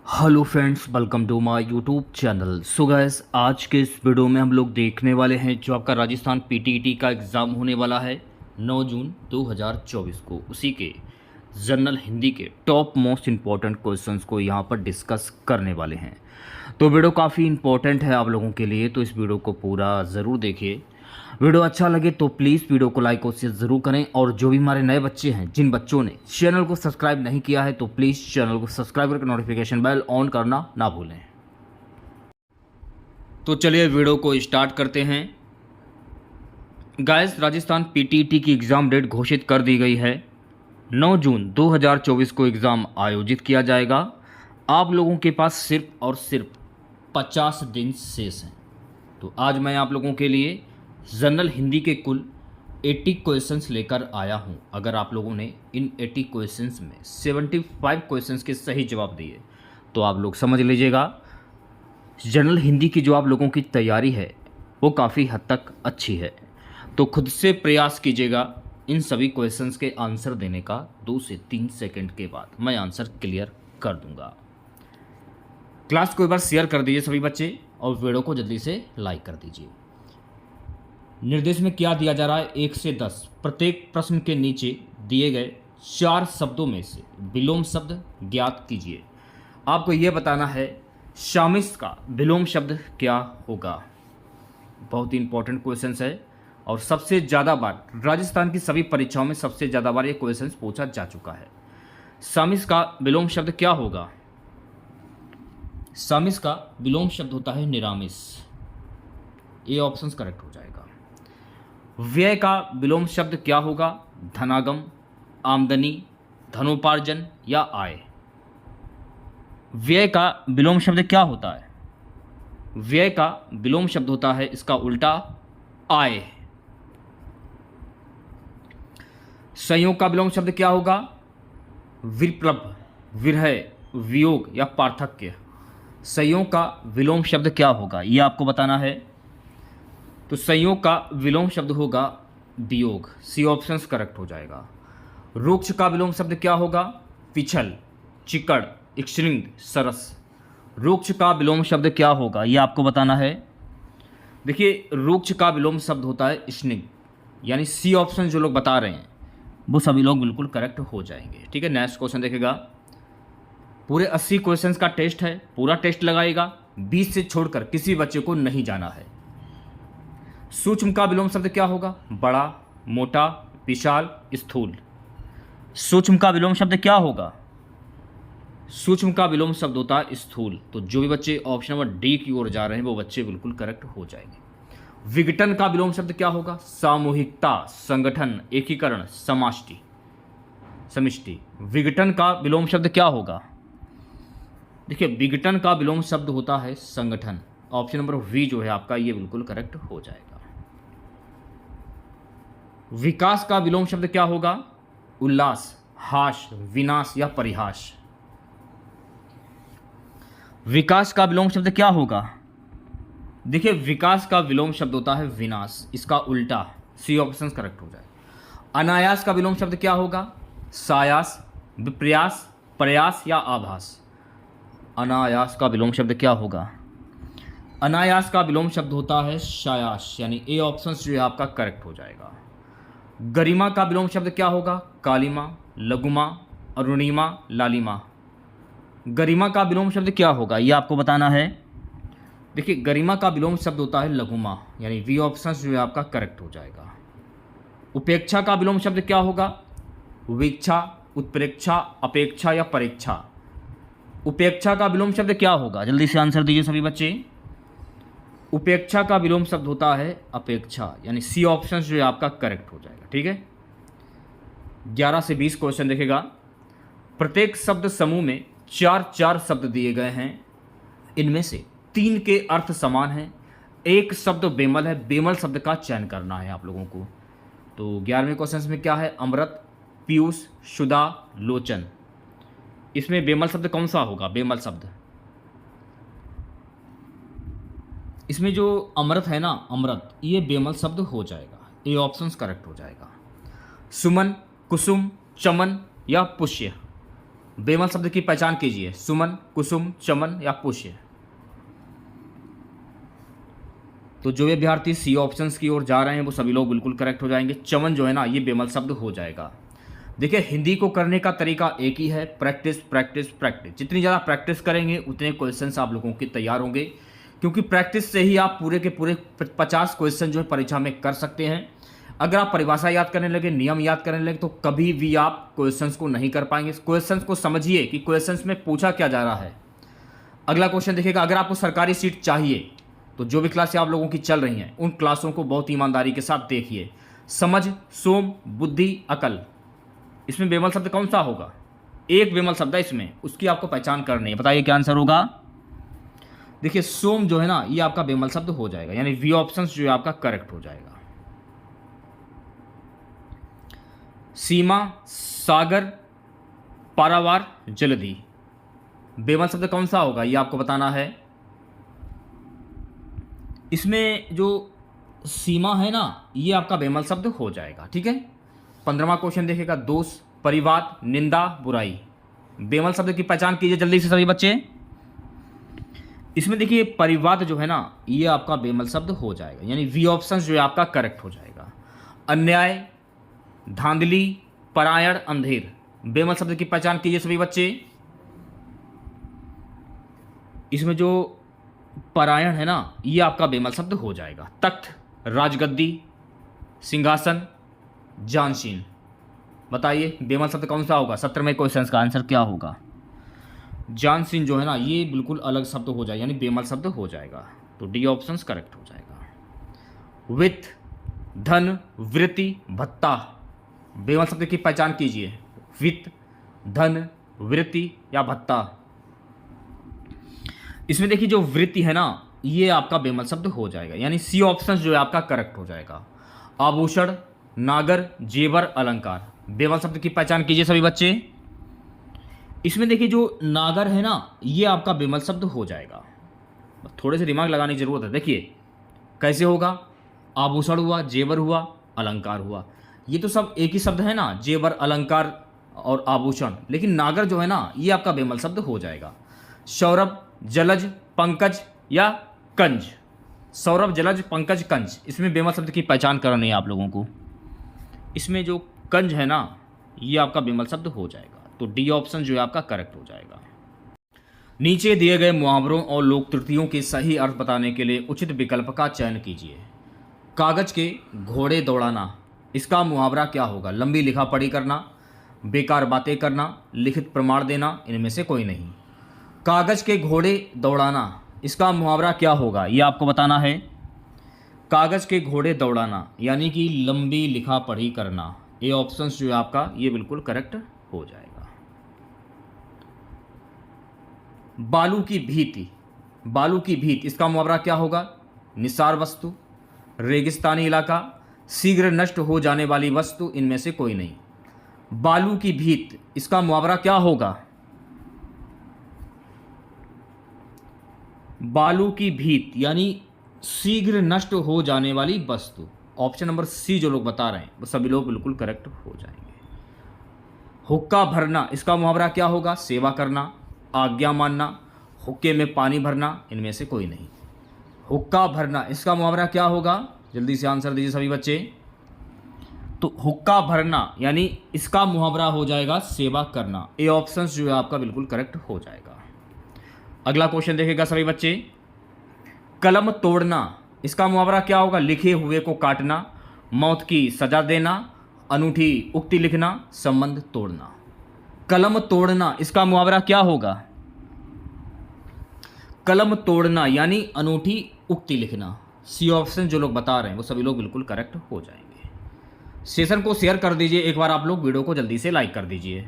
Hello friends, welcome to my YouTube channel. So guys, आज के इस वीडियो में हम लोग देखने वाले हैं जो आपका राजस्थान पीटीईटी का एग्ज़ाम होने वाला है 9 जून 2024 को। उसी के जनरल हिंदी के टॉप मोस्ट इम्पॉर्टेंट क्वेश्चंस को यहाँ पर डिस्कस करने वाले हैं। तो वीडियो काफ़ी इंपॉर्टेंट है आप लोगों के लिए, तो इस वीडियो को पूरा ज़रूर देखिए। वीडियो अच्छा लगे तो प्लीज़ वीडियो को लाइक और शेयर ज़रूर करें, और जो भी हमारे नए बच्चे हैं, जिन बच्चों ने चैनल को सब्सक्राइब नहीं किया है, तो प्लीज़ चैनल को सब्सक्राइब करके नोटिफिकेशन बेल ऑन करना ना भूलें। तो चलिए वीडियो को स्टार्ट करते हैं। गाइस, राजस्थान पीटीईटी की एग्ज़ाम डेट घोषित कर दी गई है। 9 जून 2024 को एग्ज़ाम आयोजित किया जाएगा। आप लोगों के पास सिर्फ और सिर्फ 50 दिन शेष हैं। तो आज मैं आप लोगों के लिए जनरल हिंदी के कुल 80 क्वेश्चंस लेकर आया हूं। अगर आप लोगों ने इन 80 क्वेश्चंस में 75 क्वेश्चंस के सही जवाब दिए तो आप लोग समझ लीजिएगा जनरल हिंदी की जो आप लोगों की तैयारी है वो काफ़ी हद तक अच्छी है। तो खुद से प्रयास कीजिएगा इन सभी क्वेश्चंस के आंसर देने का। 2 से 3 सेकंड के बाद मैं आंसर क्लियर कर दूंगा। क्लास को एक बार शेयर कर दीजिए सभी बच्चे, और वीडियो को जल्दी से लाइक कर दीजिए। निर्देश में क्या दिया जा रहा है? 1 से 10 प्रत्येक प्रश्न के नीचे दिए गए 4 शब्दों में से विलोम शब्द ज्ञात कीजिए। आपको यह बताना है शामिल का विलोम शब्द क्या होगा। बहुत ही इंपॉर्टेंट क्वेश्चन है, और सबसे ज़्यादा बार राजस्थान की सभी परीक्षाओं में सबसे ज़्यादा बार ये क्वेश्चन पूछा जा चुका है। शामिल का विलोम शब्द क्या होगा? शामिल का विलोम शब्द होता है निरामिस। ये ऑप्शन करेक्ट हो जाएगा। व्यय का विलोम शब्द क्या होगा? धनागम, आमदनी, धनोपार्जन या आय। व्यय का विलोम शब्द क्या होता है? व्यय का विलोम शब्द होता है इसका उल्टा आय। संयोग का विलोम शब्द क्या होगा? विप्लव, विरह, वियोग या पार्थक्य। संयोग का विलोम शब्द क्या होगा ये आपको बताना है। तो संयोग का विलोम शब्द होगा वियोग। सी ऑप्शन करेक्ट हो जाएगा। रुक्ष का विलोम शब्द क्या होगा? पिछल, चिकड़, स्त्रिंग, सरस। रुक्ष का विलोम शब्द क्या होगा ये आपको बताना है। देखिए, रुक्ष का विलोम शब्द होता है स्निग्ध, यानी सी ऑप्शन जो लोग बता रहे हैं वो सभी लोग बिल्कुल करेक्ट हो जाएंगे। ठीक है, नेक्स्ट क्वेश्चन देखेगा। पूरे 80 क्वेश्चंस का टेस्ट है, पूरा टेस्ट लगाएगा, 20 से छोड़कर किसी बच्चे को नहीं जाना है। सूक्ष्म का विलोम शब्द क्या होगा? बड़ा, मोटा, विशाल, स्थूल। सूक्ष्म का विलोम शब्द क्या होगा? सूक्ष्म का विलोम शब्द होता है स्थूल। तो जो भी बच्चे ऑप्शन नंबर डी की ओर जा रहे हैं वो बच्चे बिल्कुल करेक्ट हो जाएंगे। विघटन का विलोम शब्द क्या होगा? सामूहिकता, संगठन, एकीकरण, समिष्टि। विघटन का विलोम शब्द क्या होगा? देखिए, विघटन का विलोम शब्द होता है संगठन। ऑप्शन नंबर वी जो है आपका ये बिल्कुल करेक्ट हो जाएगा। विकास का विलोम शब्द क्या होगा? उल्लास, हास, विनाश या परिहास। विकास का विलोम शब्द क्या होगा? देखिए, विकास का विलोम शब्द होता है विनाश, इसका उल्टा। सी ऑप्शन करेक्ट हो जाएगा। अनायास का विलोम शब्द क्या होगा? सायास, विप्रयास, प्रयास या आभास। अनायास का विलोम शब्द क्या होगा? अनायास का विलोम शब्द होता है शायास, यानी ए ऑप्शन जो है आपका करेक्ट हो जाएगा। गरिमा का विलोम शब्द क्या होगा? कालिमा, लघुमा, अरुणिमा, लालिमा। गरिमा का विलोम शब्द क्या होगा ये आपको बताना है। देखिए, गरिमा का विलोम शब्द होता है लघुमा, यानी वी ऑप्शन जो है आपका करेक्ट हो जाएगा। उपेक्षा का विलोम शब्द क्या होगा? वीक्षा, उत्प्रेक्षा, अपेक्षा या परीक्षा। उपेक्षा का विलोम शब्द क्या होगा? जल्दी से आंसर दीजिए सभी बच्चे। उपेक्षा का विलोम शब्द होता है अपेक्षा, यानी सी ऑप्शन जो है आपका करेक्ट हो जाएगा। ठीक है, 11 से 20 क्वेश्चन देखेगा। प्रत्येक शब्द समूह में 4 शब्द दिए गए हैं। इनमें से 3 के अर्थ समान हैं। एक शब्द बेमल है, बेमल शब्द का चयन करना है आप लोगों को। तो 11वें क्वेश्चन में क्या है? अमृत, पीयूष, सुधा, लोचन। इसमें बेमल शब्द कौन सा होगा? बेमल शब्द इसमें जो अमृत है ना, अमृत, ये बेमल शब्द हो जाएगा। ए ऑप्शन करेक्ट हो जाएगा। सुमन, कुसुम, चमन या पुष्य। बेमल शब्द की पहचान कीजिए। सुमन, कुसुम, चमन या पुष्य। तो जो भी अभ्यर्थी सी ऑप्शंस की ओर जा रहे हैं वो सभी लोग बिल्कुल करेक्ट हो जाएंगे। चमन जो है ना, ये बेमल शब्द हो जाएगा। देखिए, हिंदी को करने का तरीका एक ही है, प्रैक्टिस प्रैक्टिस प्रैक्टिस। जितनी ज़्यादा प्रैक्टिस करेंगे उतने क्वेश्चंस आप लोगों के तैयार होंगे, क्योंकि प्रैक्टिस से ही आप पूरे के पूरे 50 क्वेश्चन जो है परीक्षा में कर सकते हैं। अगर आप परिभाषा याद करने लगे, नियम याद करने लगे, तो कभी भी आप क्वेश्चंस को नहीं कर पाएंगे। क्वेश्चंस को समझिए कि क्वेश्चंस में पूछा क्या जा रहा है। अगला क्वेश्चन देखिएगा, अगर आपको सरकारी सीट चाहिए तो जो भी क्लासें आप लोगों की चल रही हैं उन क्लासों को बहुत ईमानदारी के साथ देखिए। समझ, सोम, बुद्धि, अकल, इसमें बेमल शब्द कौन सा होगा? एक बेमल शब्द है इसमें, उसकी आपको पहचान करनी है। बताइए क्या आंसर होगा? देखिए, सोम जो है ना, ये आपका बेमल शब्द हो जाएगा, यानी वी ऑप्शन जो है आपका करेक्ट हो जाएगा। सीमा, सागर, पारावार, जलधि, बेमल शब्द कौन सा होगा ये आपको बताना है। इसमें जो सीमा है ना, ये आपका बेमल शब्द हो जाएगा। ठीक है। 15वां क्वेश्चन देखिएगा, दोष, परिवाद, निंदा, बुराई, बेमल शब्द की पहचान कीजिए जल्दी से सभी बच्चे। इसमें देखिए, परिवाद जो है ना, ये आपका बेमल शब्द हो जाएगा, यानी वी ऑप्शन जो है आपका करेक्ट हो जाएगा। अन्याय, धांधली, परायण, अंधेर, बेमल शब्द की पहचान कीजिए सभी बच्चे। इसमें जो परायण है ना, ये आपका बेमल शब्द हो जाएगा। तख्त, राजगद्दी, सिंहासन, जानशीन, बताइए बेमल शब्द कौन सा होगा? 17वें क्वेश्चन का आंसर क्या होगा? जानशीन जो है ना, ये बिल्कुल अलग शब्द हो जाएगा, यानी बेमल शब्द हो जाएगा। तो डी ऑप्शन करेक्ट हो जाएगा। वित्त, धन, वृत्ति, भत्ता, बेमल शब्द की पहचान कीजिए। वित्त, धन, वृत्ति या भत्ता। इसमें देखिए, जो वृत्ति है ना, ये आपका बेमल शब्द हो जाएगा, यानी सी ऑप्शन जो है आपका करेक्ट हो जाएगा। आभूषण, नागर, जेवर, अलंकार, बेमल शब्द की पहचान कीजिए सभी बच्चे। इसमें देखिए, जो नागर है ना, ये आपका बेमल शब्द हो जाएगा। थोड़े से दिमाग लगाने की जरूरत है। देखिए कैसे होगा, आभूषण हुआ, जेवर हुआ, अलंकार हुआ, ये तो सब एक ही शब्द है ना, जेवर, अलंकार और आभूषण। लेकिन नागर जो है ना, ये आपका बेमल शब्द हो जाएगा। सौरभ, जलज, पंकज या कंज, सौरभ, जलज, पंकज, कंज, इसमें बेमल शब्द की पहचान करनी है आप लोगों को। इसमें जो कंज है ना, ये आपका बेमल शब्द हो जाएगा। तो डी ऑप्शन जो है आपका करेक्ट हो जाएगा। नीचे दिए गए मुहावरों और लोक त्रुटियों के सही अर्थ बताने के लिए उचित विकल्प का चयन कीजिए। कागज के घोड़े दौड़ाना, इसका मुहावरा क्या होगा? लंबी लिखा पढ़ी करना, बेकार बातें करना, लिखित प्रमाण देना, इनमें से कोई नहीं। कागज के घोड़े दौड़ाना, इसका मुहावरा क्या होगा ये आपको बताना है। कागज के घोड़े दौड़ाना यानी कि लंबी लिखा पढ़ी करना, ये ऑप्शन जो है आपका ये बिल्कुल करेक्ट हो जाएगा। बालू की भीति, बालू की भीत, इसका मुहावरा क्या होगा? निसार वस्तु, रेगिस्तानी इलाका, शीघ्र नष्ट हो जाने वाली वस्तु, इनमें से कोई नहीं। बालू की भीत, इसका मुहावरा क्या होगा? बालू की भीत यानी शीघ्र नष्ट हो जाने वाली वस्तु। ऑप्शन नंबर सी जो लोग बता रहे हैं वो सभी लोग बिल्कुल करेक्ट हो जाएंगे। हुक्का भरना, इसका मुहावरा क्या होगा? सेवा करना, आज्ञा मानना, हुक्के में पानी भरना, इनमें से कोई नहीं। हुक्का भरना, इसका मुहावरा क्या होगा? जल्दी से आंसर दीजिए सभी बच्चे। तो हुक्का भरना यानी इसका मुहावरा हो जाएगा सेवा करना। ए ऑप्शन जो है आपका बिल्कुल करेक्ट हो जाएगा। अगला क्वेश्चन देखेगा सभी बच्चे। कलम तोड़ना, इसका मुहावरा क्या होगा? लिखे हुए को काटना, मौत की सजा देना, अनूठी उक्ति लिखना, संबंध तोड़ना। कलम तोड़ना, इसका मुहावरा क्या होगा? कलम तोड़ना यानी अनूठी उक्ति लिखना। सी ऑप्शन जो लोग बता रहे हैं वो सभी लोग बिल्कुल करेक्ट हो जाएंगे। सेशन को शेयर कर दीजिए एक बार, आप लोग वीडियो को जल्दी से लाइक कर दीजिए।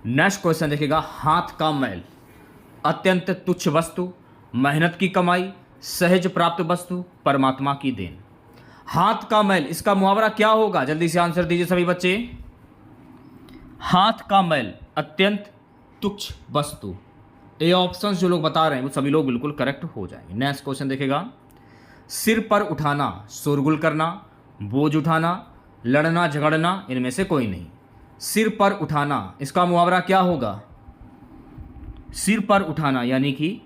नेक्स्ट क्वेश्चन देखिएगा। हाथ का मैल, अत्यंत तुच्छ वस्तु, मेहनत की कमाई, सहज प्राप्त वस्तु, परमात्मा की देन। हाथ का मैल, इसका मुहावरा क्या होगा? जल्दी से आंसर दीजिए सभी बच्चे। हाथ का मैल, अत्यंत तुच्छ वस्तु। ए ऑप्शन जो लोग बता रहे हैं वो सभी लोग बिल्कुल करेक्ट हो जाएंगे। नेक्स्ट क्वेश्चन देखेगा। सिर पर उठाना, शोरगुल करना, बोझ उठाना, लड़ना झगड़ना, इनमें से कोई नहीं। सिर पर उठाना, इसका मुहावरा क्या होगा? सिर पर उठाना यानी कि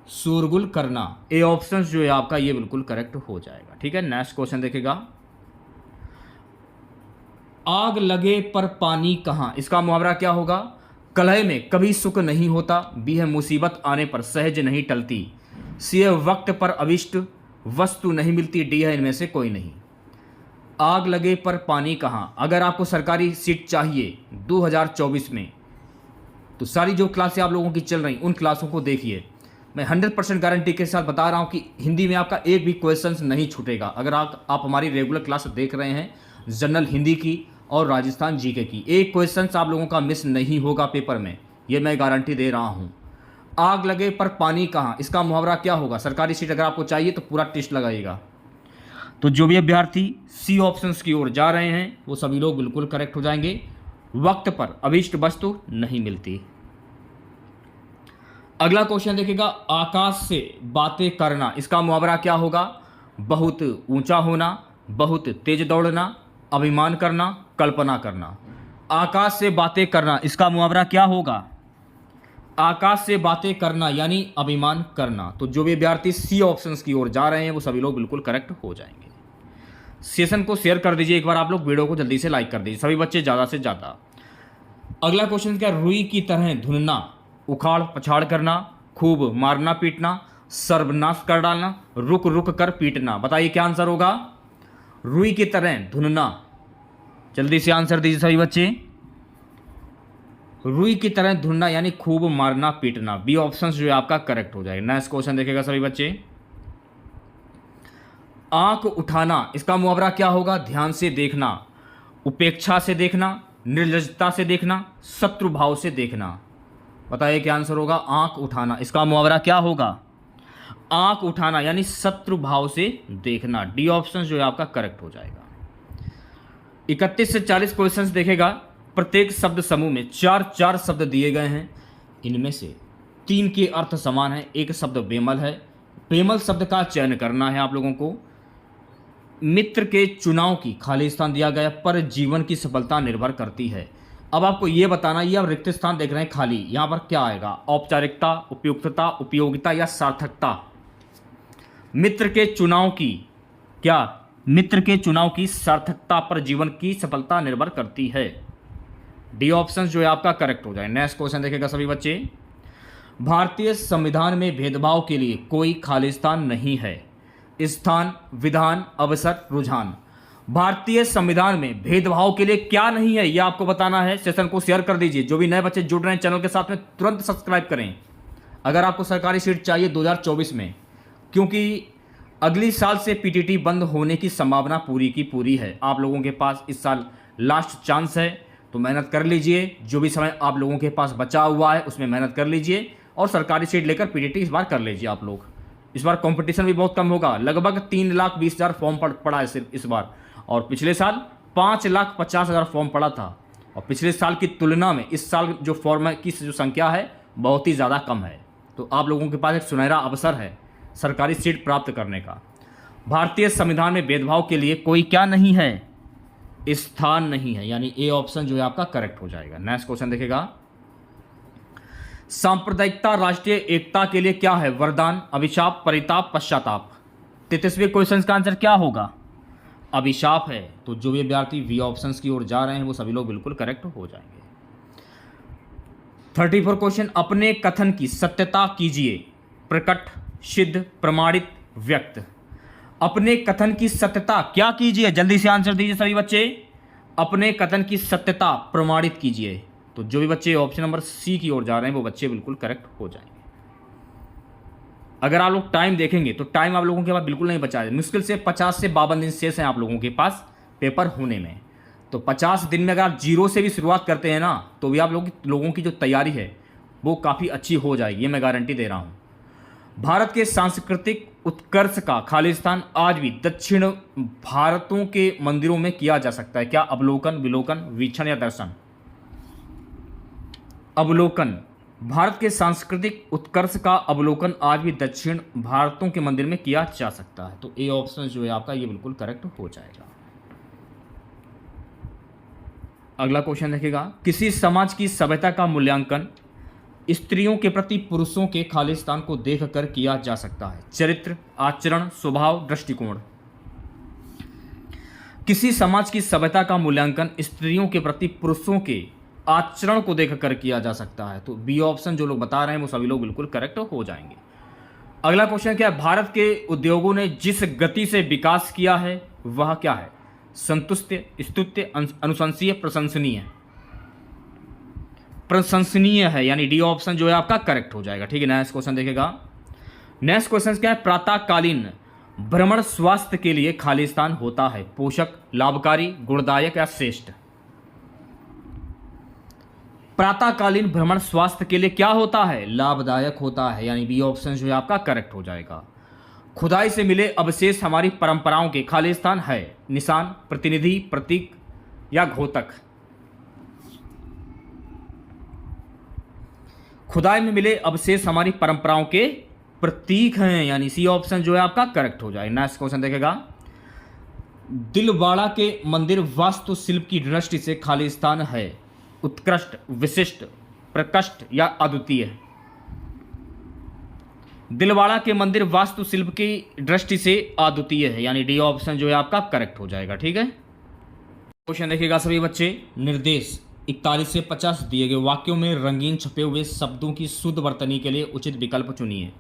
शोरगुल करना। ए ऑप्शन जो है आपका ये बिल्कुल करेक्ट हो जाएगा। ठीक है, नेक्स्ट क्वेश्चन देखेगा, आग लगे पर पानी कहाँ, इसका मुहावरा क्या होगा? कलह में कभी सुख नहीं होता, बी है मुसीबत आने पर सहज नहीं टलती, सी है वक्त पर अभिष्ट वस्तु नहीं मिलती, डी है इनमें से कोई नहीं। आग लगे पर पानी कहाँ, अगर आपको सरकारी सीट चाहिए 2024 में तो सारी जो क्लासें आप लोगों की चल रही उन क्लासों को देखिए। मैं 100% गारंटी के साथ बता रहा हूँ कि हिंदी में आपका एक भी क्वेश्चन नहीं छूटेगा। अगर आप हमारी रेगुलर क्लास देख रहे हैं जनरल हिंदी की और राजस्थान जीके की, एक क्वेश्चन आप लोगों का मिस नहीं होगा पेपर में, ये मैं गारंटी दे रहा हूँ। आग लगे पर पानी कहाँ, इसका मुहावरा क्या होगा? सरकारी सीट अगर आपको चाहिए तो पूरा टेस्ट लगाइएगा। तो जो भी अभ्यर्थी सी ऑप्शंस की ओर जा रहे हैं वो सभी लोग बिल्कुल करेक्ट हो जाएंगे। वक्त पर अभीष्ट वस्तु नहीं मिलती। अगला क्वेश्चन देखिएगा, आकाश से बातें करना, इसका मुहावरा क्या होगा? बहुत ऊंचा होना, बहुत तेज दौड़ना, अभिमान करना, कल्पना करना। आकाश से बातें करना, इसका मुहावरा क्या होगा? आकाश से बातें करना यानी अभिमान करना। तो जो भी विद्यार्थी सी ऑप्शंस की ओर जा रहे हैं वो सभी लोग बिल्कुल करेक्ट हो जाएंगे। सेशन को शेयर कर दीजिए एक बार आप लोग, वीडियो को जल्दी से लाइक कर दीजिए सभी बच्चे ज़्यादा से ज़्यादा। अगला क्वेश्चन क्या, रुई की तरह धुनना, उखाड़ पछाड़ करना, खूब मारना पीटना, सर्वनाश कर डालना, रुक रुक कर पीटना। बताइए क्या आंसर होगा? रुई की तरह धुनना। जल्दी से आंसर दीजिए सभी बच्चे। रुई की तरह धुनना यानी खूब मारना पीटना। बी ऑप्शन जो है आपका करेक्ट हो जाएगा। नेक्स्ट क्वेश्चन देखेगा सभी बच्चे, आंख उठाना, इसका मुहावरा क्या होगा? ध्यान से देखना, उपेक्षा से देखना, निर्लजता से देखना, शत्रु भाव से देखना। बताइए क्या आंसर होगा? आंख उठाना, इसका मुहावरा क्या होगा? आंख उठाना यानी शत्रु भाव से देखना। डी ऑप्शन जो है आपका करेक्ट हो जाएगा। 31 से 40 क्वेश्चंस देखेगा। प्रत्येक शब्द समूह में 4 शब्द दिए गए हैं, इनमें से 3 के अर्थ समान है, एक शब्द बेमल है। बेमल शब्द का चयन करना है आप लोगों को। मित्र के चुनाव की खाली स्थान दिया गया, पर जीवन की सफलता निर्भर करती है। अब आपको यह बताना, ये आप रिक्त स्थान देख रहे हैं खाली, यहां पर क्या आएगा? औपचारिकता, उपयुक्तता, उपयोगिता या सार्थकता? मित्र के चुनाव की क्या? मित्र के चुनाव की सार्थकता पर जीवन की सफलता निर्भर करती है। डी ऑप्शन जो है आपका करेक्ट हो जाए। नेक्स्ट क्वेश्चन देखेगा सभी बच्चे, भारतीय संविधान में भेदभाव के लिए कोई खाली स्थान नहीं है। स्थान, विधान, अवसर, रुझान। भारतीय संविधान में भेदभाव के लिए क्या नहीं है यह आपको बताना है। सेशन को शेयर कर दीजिए। जो भी नए बच्चे जुड़ रहे हैं चैनल के साथ में तुरंत सब्सक्राइब करें अगर आपको सरकारी सीट चाहिए 2024 में, क्योंकि अगली साल से पीटीटी बंद होने की संभावना पूरी की पूरी है। आप लोगों के पास इस साल लास्ट चांस है, तो मेहनत कर लीजिए। जो भी समय आप लोगों के पास बचा हुआ है उसमें मेहनत कर लीजिए और सरकारी सीट लेकर पीटीटी इस बार कर लीजिए आप लोग। इस बार कंपटीशन भी बहुत कम होगा। लगभग 3,20,000 फॉर्म पड़ा है सिर्फ इस बार, और पिछले साल 5,50,000 फॉर्म पड़ा था। और पिछले साल की तुलना में इस साल जो फॉर्म की जो संख्या है बहुत ही ज़्यादा कम है। तो आप लोगों के पास एक सुनहरा अवसर है सरकारी सीट प्राप्त करने का। भारतीय संविधान में भेदभाव के लिए कोई क्या नहीं है? स्थान नहीं है, यानी ए ऑप्शन जो है आपका करेक्ट हो जाएगा। नेक्स्ट क्वेश्चन देखेगा, सांप्रदायिकता राष्ट्रीय एकता के लिए क्या है? वरदान, अभिशाप, परिताप, पश्चाताप। 33वें क्वेश्चन का आंसर क्या होगा? अभिशाप है। तो जो भी विद्यार्थी वी ऑप्शंस की ओर जा रहे हैं वो सभी लोग बिल्कुल करेक्ट हो जाएंगे। 34 क्वेश्चन, अपने कथन की सत्यता कीजिए। प्रकट, सिद्ध, प्रमाणित, व्यक्त। अपने कथन की सत्यता क्या कीजिए? जल्दी से आंसर दीजिए सभी बच्चे। अपने कथन की सत्यता प्रमाणित कीजिए। तो जो भी बच्चे ऑप्शन नंबर सी की ओर जा रहे हैं वो बच्चे बिल्कुल करेक्ट हो जाएंगे। अगर आप लोग टाइम देखेंगे तो टाइम आप लोगों के पास बिल्कुल नहीं बचा है। मुश्किल से 50 से 52 दिन शेष हैं आप लोगों के पास पेपर होने में। तो 50 दिन में अगर आप जीरो से भी शुरुआत करते हैं ना तो भी आप लोगों की जो तैयारी है वो काफ़ी अच्छी हो जाएगी, ये मैं गारंटी दे रहा हूँ। भारत के सांस्कृतिक उत्कर्ष का खाली स्थान आज भी दक्षिण भारतों के मंदिरों में किया जा सकता है। क्या? अवलोकन, विलोकन, वीक्षण या दर्शन? अवलोकन। भारत के सांस्कृतिक उत्कर्ष का अवलोकन आज भी दक्षिण भारतों के मंदिर में किया जा सकता है। तो ए ऑप्शन जो है आपका ये बिल्कुल करेक्ट हो जाएगा। अगला क्वेश्चन देखिएगा, किसी समाज की सभ्यता का मूल्यांकन स्त्रियों के प्रति पुरुषों के खालिस्तान को देखकर किया जा सकता है? चरित्र, आचरण, स्वभाव, दृष्टिकोण। किसी समाज की सभ्यता का मूल्यांकन स्त्रियों के प्रति पुरुषों के आचरण को देखकर किया जा सकता है। तो बी ऑप्शन जो लोग बता रहे हैं वो सभी लोग बिल्कुल करेक्ट हो जाएंगे। अगला क्वेश्चन क्या है? भारत के उद्योगों ने जिस गति से विकास किया है वह क्या है? संतुष्ट, स्तुत्य, अनुशंसनीय, प्रशंसनीय। प्रशंसनीय है, यानी डी ऑप्शन जो है आपका करेक्ट हो जाएगा। ठीक है, नेक्स्ट क्वेश्चन देखेगा। नेक्स्ट क्वेश्चन क्या है? प्रातःकालीन भ्रमण स्वास्थ्य के लिए खालिस्तान होता है? पोषक, लाभकारी, गुणदायक या श्रेष्ठ? प्रातःकालीन भ्रमण स्वास्थ्य के लिए क्या होता है? लाभदायक होता है, यानी बी ऑप्शन जो है आपका करेक्ट हो जाएगा। खुदाई से मिले अवशेष हमारी परंपराओं के खालिस्तान है? निशान, प्रतिनिधि, प्रतीक या घोतक? खुदाई में मिले अवशेष हमारी परंपराओं के प्रतीक हैं, यानी सी ऑप्शन जो है आपका करेक्ट हो जाए। नेक्स्ट क्वेश्चन देखेगा। दिलवाड़ा के मंदिर वास्तुशिल्प की दृष्टि से खालिस्तान है? उत्कृष्ट, विशिष्ट, प्रकृष्ट या अद्वितीय? दिलवाड़ा के मंदिर वास्तुशिल्प की दृष्टि से अद्वितीय है, यानी डी ऑप्शन जो है आपका करेक्ट हो जाएगा। ठीक है, क्वेश्चन देखिएगा सभी बच्चे। निर्देश 41 से 50 दिए गए वाक्यों में रंगीन छपे हुए शब्दों की शुद्ध वर्तनी के लिए उचित विकल्प चुनिए।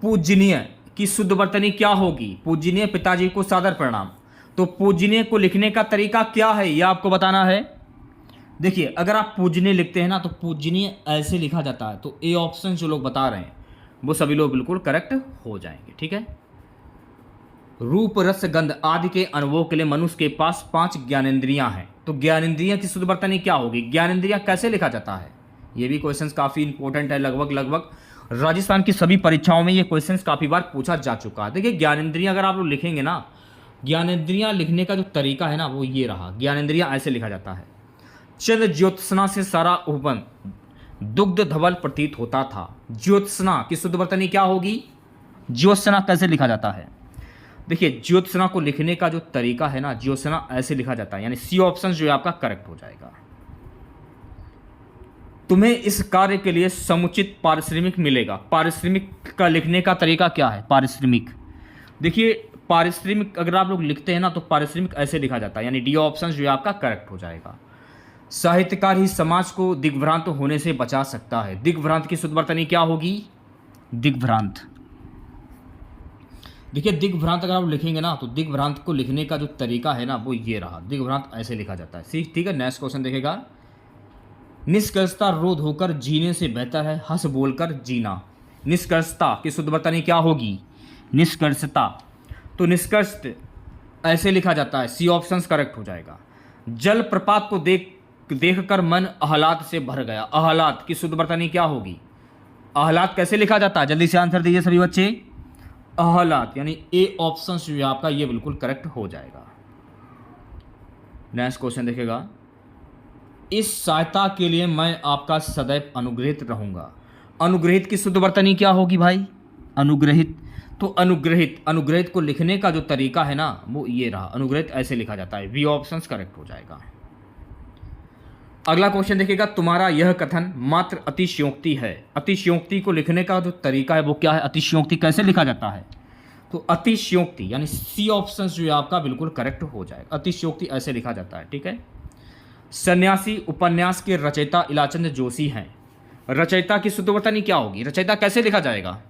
पूजनीय की शुद्ध वर्तनी क्या होगी? पूजनीय पिताजी को सादर प्रणाम। तो पूजनीय को लिखने का तरीका क्या है यह आपको बताना है। देखिए, अगर आप पूजनीय लिखते हैं ना तो पूजनीय ऐसे लिखा जाता है। तो ए ऑप्शन जो लोग बता रहे हैं वो सभी लोग बिल्कुल करेक्ट हो जाएंगे। ठीक है, रूप, रस, गंध आदि के अनुभव के लिए मनुष्य के पास 5 ज्ञानेंद्रियां हैं। तो ज्ञानेंद्रियां की शुद्ध वर्तनी क्या होगी? ज्ञानेंद्रियां कैसे लिखा जाता है? ये भी क्वेश्चंस काफ़ी इंपॉर्टेंट है। लगभग राजस्थान की सभी परीक्षाओं में ये क्वेश्चंस काफ़ी बार पूछा जा चुका है। देखिए, ज्ञानेंद्रियां अगर आप लोग लिखेंगे ना, ज्ञानेंद्रियां लिखने का जो तरीका है ना वो ये रहा। ज्ञानेंद्रियां ऐसे लिखा जाता है। चंद्र ज्योत्सना से सारा उपवन दुग्ध धवल प्रतीत होता था। ज्योत्सना की शुद्ध वर्तनी क्या होगी? ज्योत्सना कैसे लिखा जाता है? देखिए, ज्योत्सना को लिखने का जो तरीका है ना, ज्योत्सना ऐसे लिखा जाता है, यानी सी ऑप्शन जो है आपका करेक्ट हो जाएगा। तुम्हें इस कार्य के लिए समुचित पारिश्रमिक मिलेगा। पारिश्रमिक का लिखने का तरीका क्या है? पारिश्रमिक, देखिए पारिश्रमिक अगर आप लोग लिखते हैं ना तो पारिश्रमिक ऐसे लिखा जाता है, यानी डी ऑप्शन जो है आपका करेक्ट हो जाएगा। साहित्यकार ही समाज को दिग्भ्रांत होने से बचा सकता है। दिग्भ्रांत की शुद्ध वर्तनी क्या होगी? दिग्भ्रांत। देखिए, दिग्भ्रांत अगर आप लिखेंगे ना तो दिग्भ्रांत को लिखने का जो तरीका है ना वो ये रहा। दिग्भ्रांत ऐसे लिखा जाता है। ठीक है, नेक्स्ट क्वेश्चन देखेगा। निष्कर्षता रोध होकर जीने से बेहतर है हंस बोलकर जीना। निष्कर्षता की शुद्ध वर्तनी क्या होगी? निष्कर्षता, तो निष्कर्ष ऐसे लिखा जाता है। सी ऑप्शन करेक्ट हो जाएगा। जल प्रपात को देखकर मन आह्लाद से भर गया। आह्लाद की शुद्ध वर्तनी क्या होगी? आह्लाद कैसे लिखा जाता है? जल्दी से आंसर दीजिए सभी बच्चे। आह्लाद, यानी ए ऑप्शन जो है आपका ये बिल्कुल करेक्ट हो जाएगा। नेक्स्ट क्वेश्चन देखेगा। इस सहायता के लिए मैं आपका सदैव अनुग्रहित रहूंगा। अनुग्रहित की शुद्ध वर्तनी क्या होगी भाई? अनुग्रहित, तो अनुग्रहित को लिखने का जो तरीका है ना वो ये रहा। अनुग्रहित ऐसे लिखा जाता है। बी ऑप्शन करेक्ट हो जाएगा। अगला क्वेश्चन देखिएगा। तुम्हारा यह कथन मात्र अतिशयोक्ति है। अतिशयोक्ति को लिखने का जो तरीका है वो क्या है? अतिशयोक्ति कैसे लिखा जाता है? तो अतिशयोक्ति, यानी सी ऑप्शन जो है आपका बिल्कुल करेक्ट हो जाएगा। अतिशयोक्ति ऐसे लिखा जाता है। ठीक है, सन्यासी उपन्यास के रचयिता इलाचंद जोशी हैं। रचयिता की शुद्ध वर्तनी क्या होगी? रचयिता कैसे लिखा जाएगा?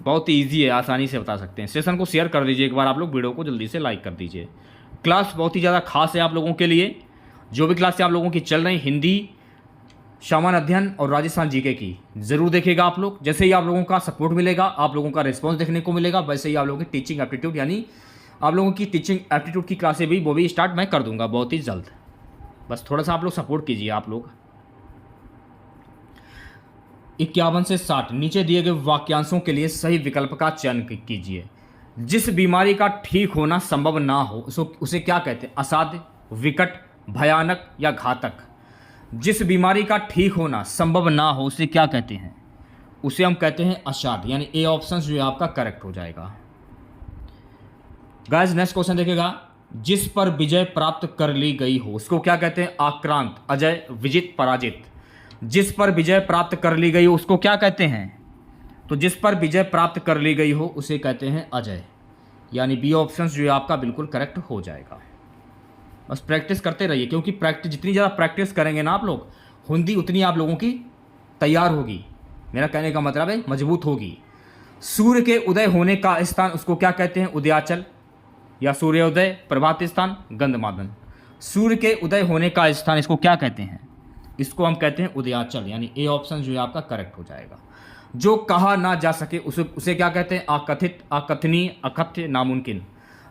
बहुत ईजी है, आसानी से बता सकते हैं। सेशन को शेयर कर दीजिए एक बार, आप लोग वीडियो को जल्दी से लाइक कर दीजिए। क्लास बहुत ही ज़्यादा खास है आप लोगों के लिए। जो भी क्लास आप लोगों की चल रही, हिंदी, सामान्य अध्ययन और राजस्थान जीके की, ज़रूर देखिएगा आप लोग। जैसे ही आप लोगों का सपोर्ट मिलेगा, आप लोगों का रिस्पॉन्स देखने को मिलेगा, वैसे ही आप लोगों की टीचिंग एप्टीट्यूड, यानी आप लोगों की टीचिंग एप्टीट्यूड की क्लासें भी वो भी स्टार्ट मैं कर दूंगा बहुत ही जल्द। बस थोड़ा सा आप लोग सपोर्ट कीजिए। आप लोग 51 से 60 नीचे दिए गए वाक्यांशों के लिए सही विकल्प का चयन कीजिए। जिस बीमारी का ठीक होना संभव ना हो उसे क्या कहते हैं? असाध्य, विकट, भयानक या घातक? जिस बीमारी का ठीक होना संभव ना हो उसे क्या कहते हैं? उसे हम कहते हैं असाध्य, यानी ए ऑप्शन जो है आपका करेक्ट हो जाएगा। गाइस, नेक्स्ट क्वेश्चन देखिएगा। जिस पर विजय प्राप्त कर ली गई हो उसको क्या कहते हैं? आक्रांत, अजय, विजित, पराजित? जिस पर विजय प्राप्त कर ली गई हो उसको क्या कहते हैं? तो जिस पर विजय प्राप्त कर ली गई हो उसे कहते हैं अजय। यानी बी ऑप्शन जो है आपका बिल्कुल करेक्ट हो जाएगा। बस प्रैक्टिस करते रहिए, क्योंकि प्रैक्टिस जितनी ज़्यादा प्रैक्टिस करेंगे ना आप लोग, हिंदी उतनी आप लोगों की तैयार होगी। मेरा कहने का मतलब है मजबूत होगी। सूर्य के उदय होने का स्थान उसको क्या कहते हैं? उदयाचल या सूर्योदय, प्रभात स्थान, गंधमादन। सूर्य के उदय होने का स्थान इसको क्या कहते हैं? इसको हम कहते हैं उदयाचल। यानी ए ऑप्शन जो है आपका करेक्ट हो जाएगा। जो कहा ना जा सके उसे क्या कहते हैं? अकथित, अकथनीय, अकथ्य, नामुमकिन।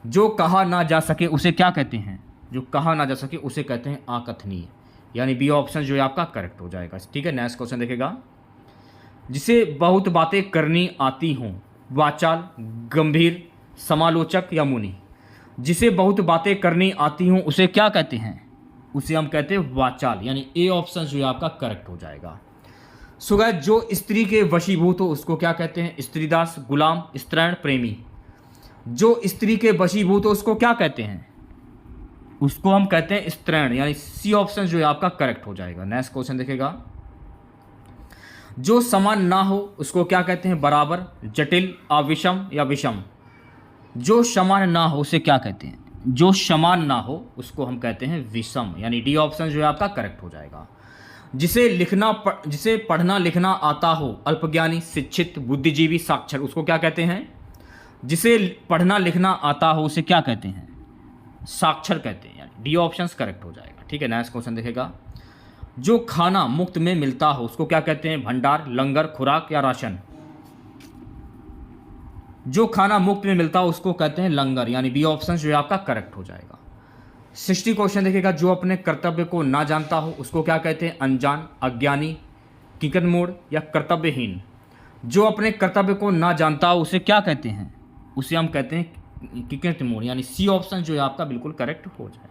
जो कहा ना जा सके उसे क्या कहते हैं? जो कहा ना जा सके उसे कहते हैं अकथनीय। यानी बी ऑप्शन जो है आपका करेक्ट हो जाएगा। ठीक है, नेक्स्ट क्वेश्चन देखेगा। जिसे बहुत बातें करनी आती हों, वाचाल, गंभीर, समालोचक या मुनि। जिसे बहुत बातें करनी आती हों उसे क्या कहते हैं? उसे हम कहते हैं वाचाल। यानी ए ऑप्शन जो है आपका करेक्ट हो जाएगा। सो गाइस, जो स्त्री के वशीभूत हो उसको क्या कहते हैं? स्त्रीदास, गुलाम, स्त्रैण, प्रेमी। जो स्त्री के वशीभूत हो उसको क्या कहते हैं? उसको हम कहते हैं स्त्रैण। यानी सी ऑप्शन जो है आपका करेक्ट हो जाएगा। नेक्स्ट क्वेश्चन देखेगा। जो समान ना हो उसको क्या कहते हैं? बराबर, जटिल, अविषम या विषम। जो समान ना हो उसे क्या कहते हैं? जो समान ना हो उसको हम कहते हैं विषम। यानी डी ऑप्शन जो है आपका करेक्ट हो जाएगा। जिसे पढ़ना लिखना आता हो, अल्पज्ञानी, शिक्षित, बुद्धिजीवी, साक्षर, उसको क्या कहते हैं? जिसे पढ़ना लिखना आता हो उसे क्या कहते हैं? साक्षर कहते हैं। यानी डी ऑप्शन करेक्ट हो जाएगा। ठीक है, नेक्स्ट क्वेश्चन देखेगा। जो खाना मुफ्त में मिलता हो उसको क्या कहते हैं? भंडार, लंगर, खुराक या राशन। जो खाना मुफ्त में मिलता हो उसको कहते हैं लंगर। यानी बी ऑप्शन जो है आपका करेक्ट हो जाएगा। 60 क्वेश्चन देखेगा। जो अपने कर्तव्य को ना जानता हो उसको क्या कहते हैं? अनजान, अज्ञानी, किंकरमोड़ या कर्तव्यहीन। जो अपने कर्तव्य को ना जानता हो उसे क्या कहते हैं? उसे हम कहते हैं किंकरमोड़। यानी सी ऑप्शन जो है आपका बिल्कुल करेक्ट हो जाएगा।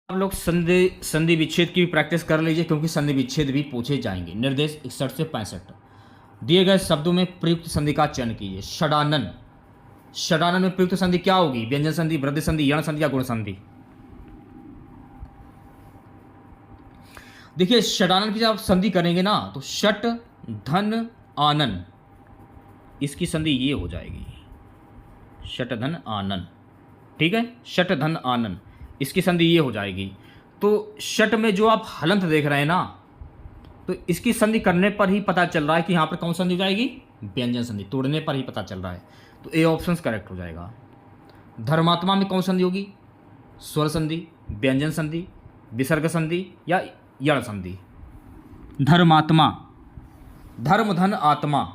आप लोग संधि विच्छेद की भी प्रैक्टिस कर लीजिए, क्योंकि संधि विच्छेद भी पूछे जाएंगे। निर्देश 61 से 65। दिए गए शब्दों में प्रयुक्त संधि का चयन कीजिए। षडानन। षडानन में प्रयुक्त संधि क्या होगी? व्यंजन संधि, वृद्धि संधि, यण संधि या गुण संधि। देखिए, षडानन की जब आप संधि करेंगे ना तो षट धन आनन, इसकी संधि ये हो जाएगी, षट धन आनन। ठीक है, षट धन आनन, इसकी संधि ये हो जाएगी। तो षट में जो आप हलंत देख रहे हैं ना, तो इसकी संधि करने पर ही पता चल रहा है कि यहाँ पर कौन संधि हो जाएगी? व्यंजन संधि। तोड़ने पर ही पता चल रहा है, तो ए ऑप्शन करेक्ट हो जाएगा। धर्मात्मा में कौन संधि होगी? स्वर संधि, व्यंजन संधि, विसर्ग संधि या यण संधि। धर्मात्मा, धर्म धन आत्मा,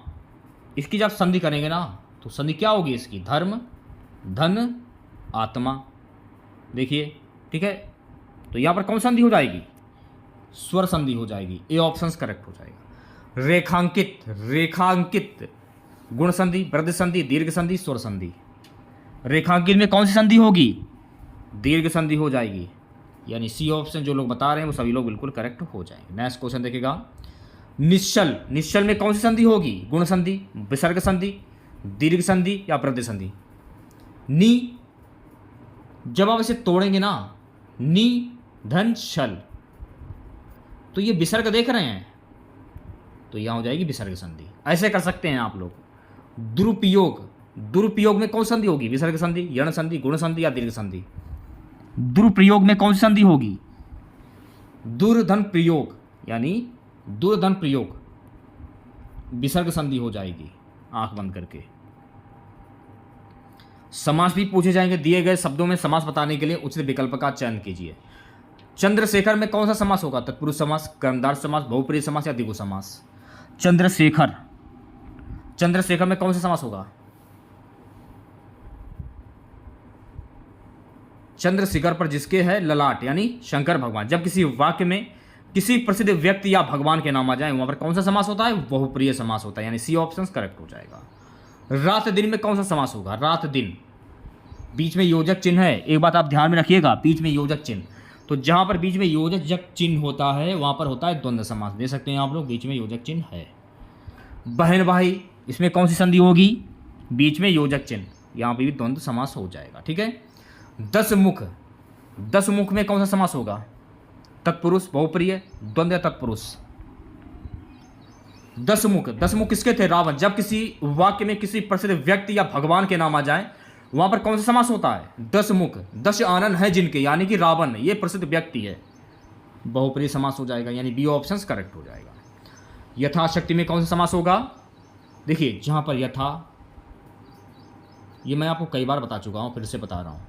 इसकी जब संधि करेंगे ना तो संधि क्या होगी इसकी? धर्म धन आत्मा। देखिए, ठीक है, तो यहाँ पर कौन संधि हो जाएगी? स्वर संधि हो जाएगी। ए ऑप्शन करेक्ट हो जाएगा। रेखांकित, रेखांकित, गुण संधि, वृद्धि संधि, दीर्घ संधि, स्वर संधि। रेखांकित में कौन सी संधि होगी? दीर्घ संधि हो जाएगी। यानी सी ऑप्शन जो लोग बता रहे हैं वो सभी लोग बिल्कुल करेक्ट हो जाएंगे। नेक्स्ट क्वेश्चन देखेगा। निश्चल, निश्चल में कौन सी संधि होगी? गुण संधि, विसर्ग संधि, दीर्घ संधि या वृद्धि संधि। नी, जब आप इसे तोड़ेंगे ना, नी धन छल, तो ये विसर्ग देख रहे हैं, तो यहां हो जाएगी विसर्ग संधि। ऐसे कर सकते हैं आप लोग। दुरुपयोग, दुरुपयोग में कौन संधि होगी? विसर्ग संधि, यण संधि, गुण संधि या दीर्घ संधि। दुरुपयोग में कौन सी संधि होगी? दुर्धन प्रयोग, यानी दुर्धन प्रयोग, विसर्ग संधि हो जाएगी आंख बंद करके। समास भी पूछे जाएंगे। दिए गए शब्दों में समास बताने के लिए उचित विकल्प का चयन कीजिए। चंद्रशेखर में कौन सा समास होगा? तत्पुरुष समास, कर्मधारय समास, बहुप्रिय समास या द्विगु समास। चंद्रशेखर, चंद्रशेखर में कौन सा समास होगा? चंद्रशिखर पर जिसके है ललाट, यानी शंकर भगवान। जब किसी वाक्य में किसी प्रसिद्ध व्यक्ति या भगवान के नाम आ जाए वहां पर कौन सा समास होता है? बहुप्रिय समास होता है। यानी सी ऑप्शन करेक्ट हो जाएगा। रात दिन में कौन सा समास होगा? रात दिन, बीच में योजक चिन्ह है, एक बात आप ध्यान में रखिएगा, बीच में योजक चिन्ह। तो जहां पर बीच में योजक चिन्ह होता है वहां पर होता है द्वंद्व समास। दे सकते हैं आप लोग, बीच में योजक चिन्ह है। बहन भाई, इसमें कौन सी संधि होगी? बीच में योजक चिन्ह, यहां पर भी द्वंद्व समास हो जाएगा। ठीक है। 10 मुख, 10 मुख में कौन सा समास होगा? तत्पुरुष, बहुप्रिय, द्वंद्व या तत्पुरुष। 10 मुख, 10 मुख किसके थे? रावण। जब किसी वाक्य में किसी प्रसिद्ध व्यक्ति या भगवान के नाम आ जाए वहां पर कौन सा समास होता है? 10 मुख। 10 आनन है जिनके, यानी कि रावण ये प्रसिद्ध व्यक्ति है, बहुप्रिय समास हो जाएगा, यानी बी ऑप्शन करेक्ट हो जाएगा। यथाशक्ति में कौन सा समास होगा? देखिए जहां पर यथा, ये मैं आपको कई बार बता चुका हूं, फिर से बता रहा हूं।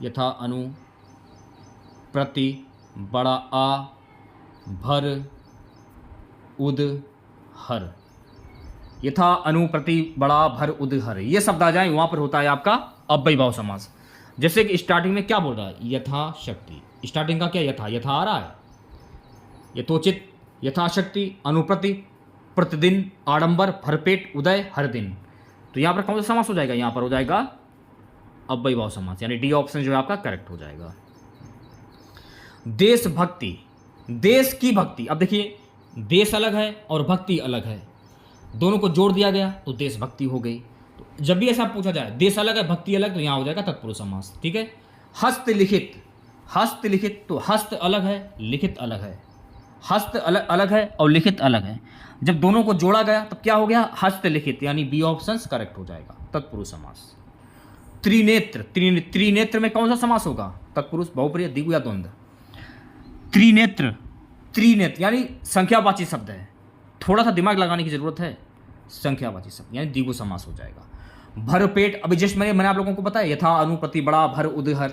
यथा अनु प्रति बड़ा आ भर उद हर, यथा अनु प्रति बड़ा भर उद हर, ये शब्द आ जाए वहां पर होता है आपका अव्ययीभाव समास। जैसे कि स्टार्टिंग में क्या बोल रहा है? यथाशक्ति, स्टार्टिंग का क्या यथा, यथा आ रहा है, यथोचित, यथाशक्ति, अनुप्रति, प्रतिदिन, आडंबर, भरपेट, उदय, हर दिन। तो यहां पर कौन सा समास हो जाएगा? यहां पर हो जाएगा अव्ययीभाव समास, यानी डी ऑप्शन जो है आपका करेक्ट हो जाएगा। देशभक्ति, देश की भक्ति। अब देखिए देश अलग है और भक्ति अलग है, दोनों को जोड़ दिया गया तो देशभक्ति हो गई। तो जब भी ऐसा पूछा जाए देश अलग है भक्ति अलग, तो यहां हो जाएगा तत्पुरुष समास। ठीक है। हस्तलिखित, हस्तलिखित, तो हस्त अलग है लिखित अलग है, हस्त अलग अलग है और लिखित अलग है। जब दोनों को जोड़ा गया तब क्या हो गया? हस्तलिखित, यानी बी ऑप्शन करेक्ट हो जाएगा, तत्पुरुष समास। त्रिनेत्र, त्रिनेत्र में कौन सा समास होगा? तत्पुरुष, बहुप्रिय, द्विगु या द्वंद्व? त्रिनेत्र, त्रिनेत्र यानी संख्यावाची शब्द है, थोड़ा सा दिमाग लगाने की जरूरत है, संख्यावाची शब्द यानी द्विगु समास हो जाएगा। भरपेट, अभी जस्ट मैंने आप लोगों को बताया यथा अनु प्रति बड़ा भर उदहर,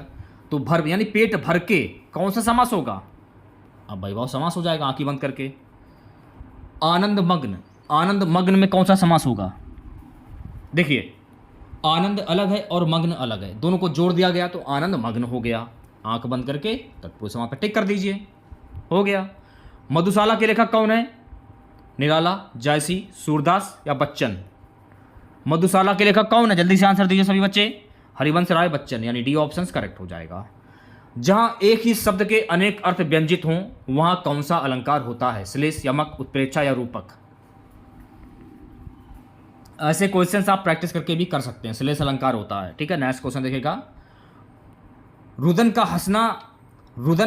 तो भर यानी पेट भर के, कौन सा समास होगा? अब वैभव समास हो जाएगा आंखें बंद करके। आनंद मग्न, आनंद मग्न में कौन सा समास होगा? देखिए आनंद अलग है और मग्न अलग है, दोनों को जोड़ दिया गया तो आनंद मग्न हो गया। आंख बंद करके तत्पुरुष समास पर टिक कर दीजिए, हो गया। मधुशाला के लेखक कौन है? निराला, जायसी, सूरदास या बच्चन? मधुशाला के लेखक कौन है? जल्दी से आंसर दीजिए सभी बच्चे। हरिवंश राय बच्चन, यानी डी ऑप्शन करेक्ट हो जाएगा। जहां एक ही शब्द के अनेक अर्थ व्यंजित हों वहां कौन सा अलंकार होता है? श्लेष, यमक, उत्प्रेक्षा या रूपक? ऐसे क्वेश्चंस आप प्रैक्टिस करके भी कर सकते हैं। श्लेष अलंकार होता है। ठीक है। नेक्स्ट क्वेश्चन देखिएगा। रुदन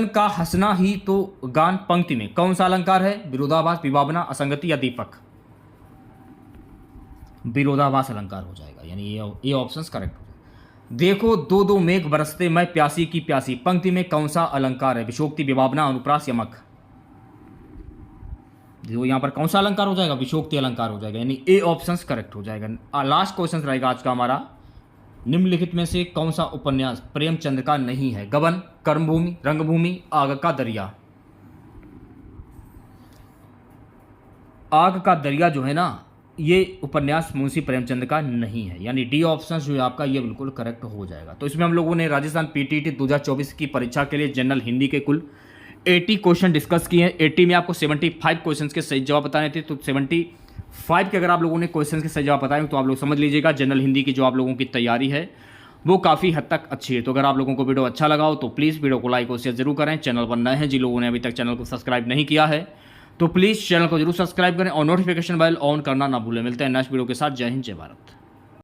का हंसना ही तो गान पंक्ति में कौन सा अलंकार है? विरोधाभास, विभावना, असंगति या दीपक? विरोधाभास अलंकार हो जाएगा, यानी ये ऑप्शन करेक्ट हो जाएगा। देखो दो दो मेघ बरसते मैं प्यासी की प्यासी, पंक्ति में कौन सा अलंकार है? विशोक्ति, विभावना, अनुप्रास, यमक? देखो यहां पर कौन सा अलंकार हो जाएगा? विशोक्ति अलंकार हो जाएगा, यानी ए ऑप्शन करेक्ट हो जाएगा। लास्ट क्वेश्चन रहेगा आज का हमारा। निम्नलिखित में से कौन सा उपन्यास प्रेमचंद का नहीं है? गबन, कर्मभूमि, रंगभूमि, आग का दरिया? आग का दरिया जो है ना, ये उपन्यास मुंशी प्रेमचंद का नहीं है, यानी डी ऑप्शन जो है आपका ये बिल्कुल करेक्ट हो जाएगा। तो इसमें हम लोगों ने राजस्थान पीटीटी 2024 की परीक्षा के लिए जनरल हिंदी के कुल 80 क्वेश्चन डिस्कस किए हैं। 80 में आपको 75 क्वेश्चन के सही जवाब बताने थे, तो 75 के अगर आप लोगों ने क्वेश्चन के सही जवाब बताए तो आप लोग समझ लीजिएगा जनरल हिंदी की जो आप लोगों की तैयारी है वो काफ़ी हद तक अच्छी है। तो अगर आप लोगों को वीडियो अच्छा लगा हो तो प्लीज़ वीडियो को लाइक और शेयर जरूर करें। चैनल पर नए हैं, जिन लोगों ने अभी तक चैनल को सब्सक्राइब नहीं किया है तो प्लीज़ चैनल को जरूर सब्सक्राइब करें और नोटिफिकेशन बेल ऑन करना ना भूलें। मिलते हैं नेक्स्ट वीडियो के साथ। जय हिंद, जय भारत।